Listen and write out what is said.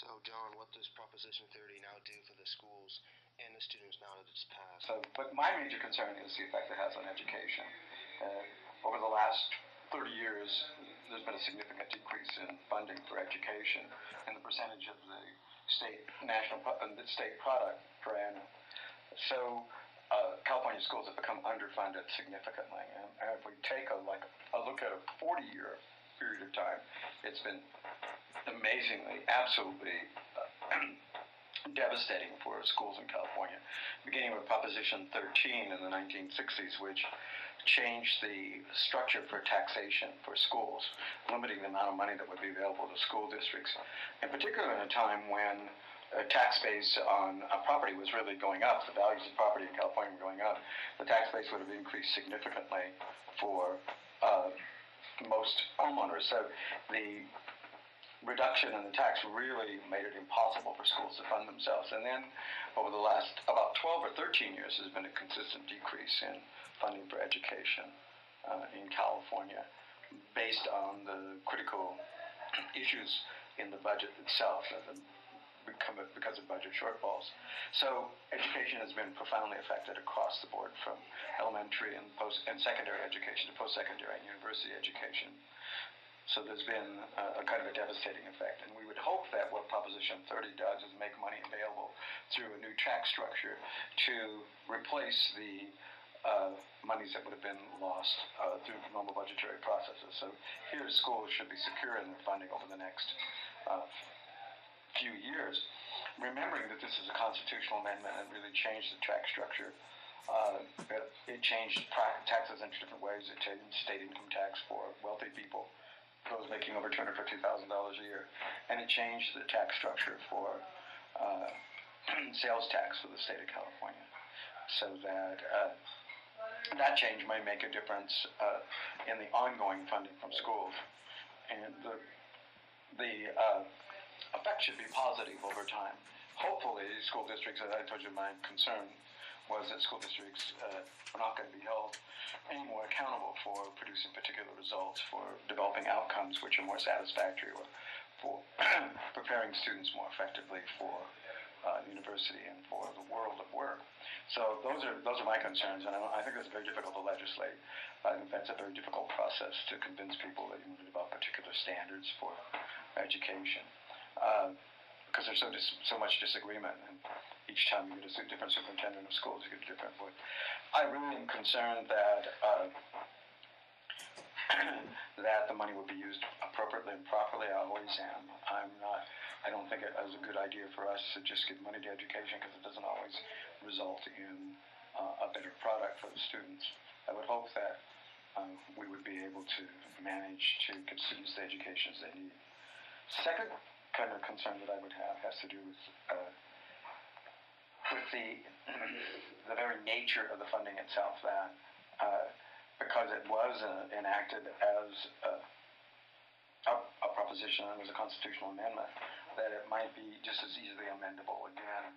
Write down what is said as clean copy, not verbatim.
So, John, what does Proposition 30 now do for the schools and the students now that it's passed? But my major concern is the effect it has on education. Over the last 30 years, there's been a significant decrease in funding for education, and the percentage of the state product per annum. So California schools have become underfunded significantly, and if we take a look at a 40-year period of time, it's been amazingly, absolutely devastating for schools in California, beginning with Proposition 13 in the 1960s, which changed the structure for taxation for schools, limiting the amount of money that would be available to school districts, in particular in a time when tax base on property was really going up. The values of property in California were going up. The tax base would have increased significantly for most homeowners. So the reduction in the tax really made it impossible for schools to fund themselves. And then over the last about 12 or 13 years, there's been a consistent decrease in funding for education in California based on the critical issues in the budget itself because of budget shortfalls. So education has been profoundly affected across the board, from elementary and secondary education to post-secondary and university education. So there's been a kind of a devastating effect, and we would hope that what Proposition 30 does is make money available through a new tax structure to replace the monies that would have been lost through normal budgetary processes. So here schools should be secure in their funding over the next few years, remembering that this is a constitutional amendment and really changed the tax structure. It changed taxes in different ways. It changed state income tax for wealthy people, those making over $250,000 a year, and it changed the tax structure for sales tax for the state of California, so that that change may make a difference in the ongoing funding from schools, and the effect should be positive over time. Hopefully, school districts, as I told you, my concern was that school districts are not going to be held any more accountable for producing particular results, for developing outcomes which are more satisfactory, or for preparing students more effectively for university and for the world of work. So those are my concerns, and I think it's very difficult to legislate. I think that's a very difficult process to convince people that you need to develop particular standards for education. Because there's so much disagreement, and each time you get a different superintendent of schools, you get a different voice. I really am concerned that that the money would be used appropriately and properly. I always am. I don't think it is a good idea for us to just give money to education, because it doesn't always result in a better product for the students. I would hope that we would be able to manage to get students the educations they need. Second kind of concern that I would have has to do with the very nature of the funding itself, that because it was enacted as a proposition and was a constitutional amendment, that it might be just as easily amendable again.